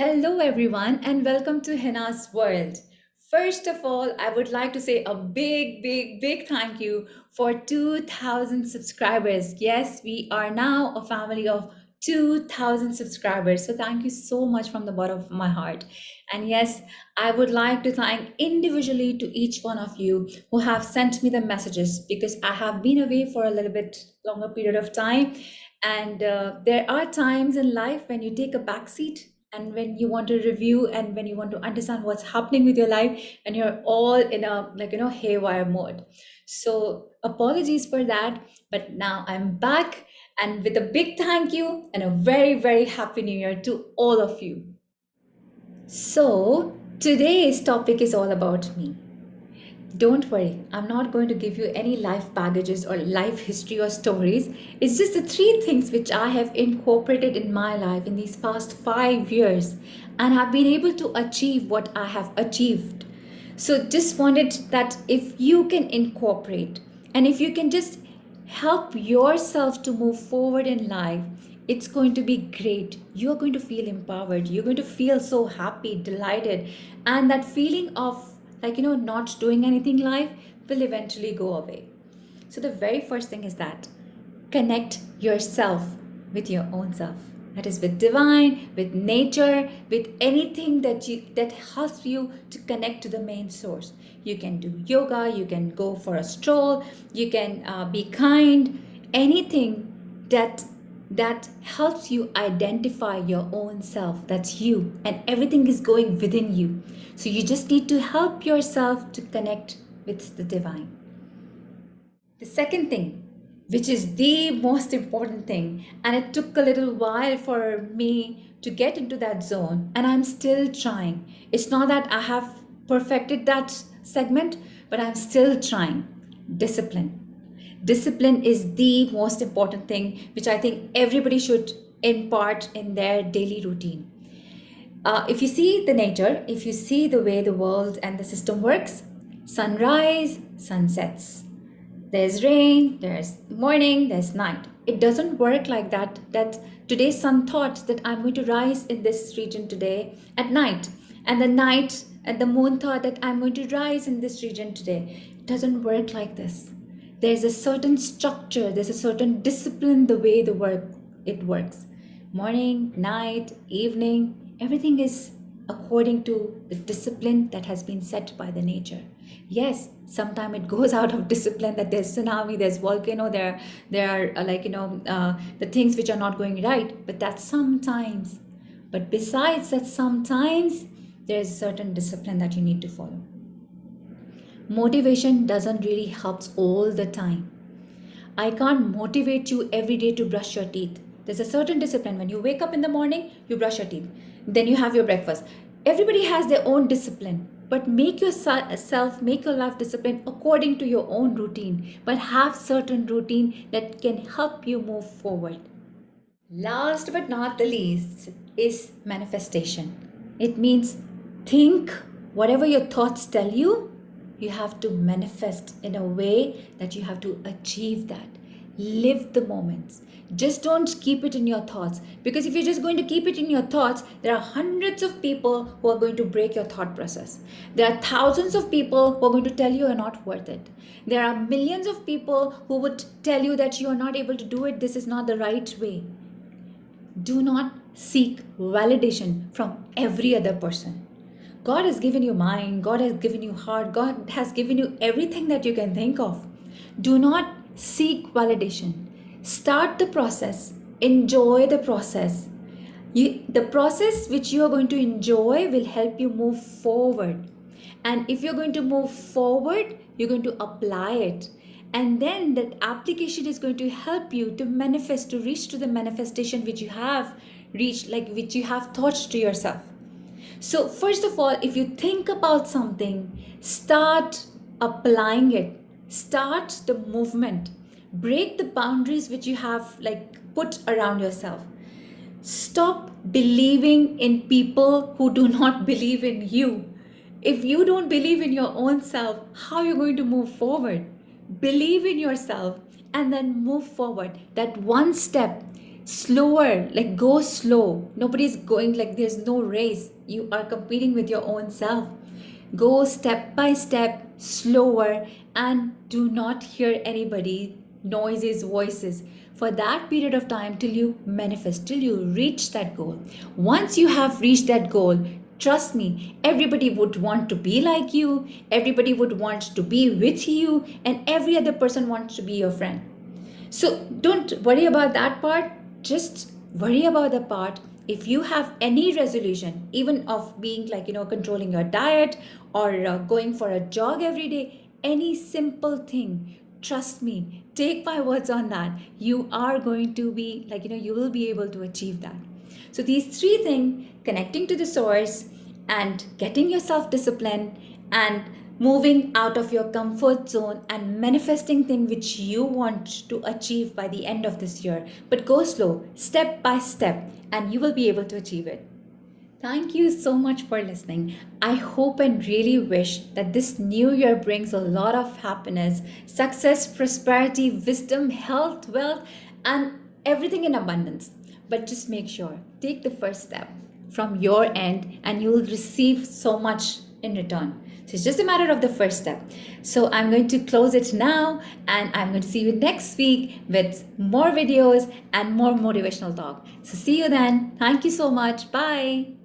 Hello, everyone, and welcome to Hina's World. First of all, I would like to say a big thank you for 2,000 subscribers. Yes, we are now a family of 2,000 subscribers. So, thank you so much from the bottom of my heart. And yes, I would like to thank individually to each one of you who have sent me the messages because I have been away for a little bit longer period of time. And there are times in life when you take a backseat and when you want to review and when you want to understand what's happening with your life and you're all in a haywire mode. So apologies for that, but now I'm back and with a big thank you and a very happy new year to all of you. So today's topic is all about me. Don't worry, I'm not going to give you any life baggages or life history or stories. It's just the three things which I have incorporated in my life in these past 5 years and have been able to achieve what I have achieved. So, just wanted that if you can incorporate and if you can just help yourself to move forward in life, it's going to be great. You're going to feel empowered. You're going to feel so happy, delighted. And that feeling of not doing anything in life will eventually go away. So the very first thing is that connect yourself with your own self. That is with divine, with nature, with anything that helps you to connect to the main source. You can do yoga, you can go for a stroll, you can be kind, anything that helps you identify your own self. That's you, and everything is going within you. So you just need to help yourself to connect with the divine. The second thing, which is the most important thing, and it took a little while for me to get into that zone, and I'm still trying. It's not that I have perfected that segment, but I'm still trying. Discipline. Discipline is the most important thing, which I think everybody should impart in their daily routine. If you see the nature, if you see the way the world and the system works, sunrise, sunsets. There's rain, there's morning, there's night. It doesn't work like that. That today sun thought that I'm going to rise in this region today at night, and the night and the moon thought that I'm going to rise in this region today. It doesn't work like this. There's a certain structure, there's a certain discipline the way the work it works. Morning, night, evening, everything is according to the discipline that has been set by the nature. Yes, sometimes it goes out of discipline, that there's tsunami, there's volcano, there are the things which are not going right, but that's sometimes. But besides that, sometimes there's a certain discipline that you need to follow. Motivation doesn't really help all the time. I can't motivate you every day to brush your teeth. There's a certain discipline. When you wake up in the morning, you brush your teeth. Then you have your breakfast. Everybody has their own discipline. But make yourself, make your life discipline according to your own routine. But have certain routine that can help you move forward. Last but not the least is manifestation. It means think whatever your thoughts tell you, you have to manifest in a way that you have to achieve that. Live the moments. Just don't keep it in your thoughts, because if you're just going to keep it in your thoughts, there are hundreds of people who are going to break your thought process. There are thousands of people who are going to tell you you're not worth it. There are millions of people who would tell you that you are not able to do it, this is not the right way. Do not seek validation from every other person. God has given you mind, God has given you heart, God has given you everything that you can think of. Do not seek validation. Start the process, enjoy the process. The process which you are going to enjoy will help you move forward. And if you're going to move forward, you're going to apply it. And then that application is going to help you to manifest, to reach to the manifestation which you have reached, like which you have thought to yourself. So, first of all, if you think about something, start applying it, start the movement, break the boundaries which you have put around yourself. Stop believing in people who do not believe in you. If you don't believe in your own self, how are you going to move forward? Believe in yourself and then move forward. That one step, slower, like go slow. Nobody's going, like there's no race. You are competing with your own self. Go step by step, slower, and do not hear anybody, noises, voices for that period of time till you manifest, till you reach that goal. Once you have reached that goal, trust me, everybody would want to be like you, everybody would want to be with you, and every other person wants to be your friend. So don't worry about that part. Just worry about the part if you have any resolution, even of being like, controlling your diet or going for a jog every day, any simple thing. Trust me, take my words on that. You are going to be like, you will be able to achieve that. So these three things, connecting to the source and getting yourself disciplined and moving out of your comfort zone and manifesting things which you want to achieve by the end of this year. But go slow, step by step, and you will be able to achieve it. Thank you so much for listening. I hope and really wish that this new year brings a lot of happiness, success, prosperity, wisdom, health, wealth, and everything in abundance. But just make sure, take the first step from your end, and you will receive so much in return. So it's just a matter of the first step. So I'm going to close it now, and I'm going to see you next week with more videos and more motivational talk. So see you then. Thank you so much. Bye.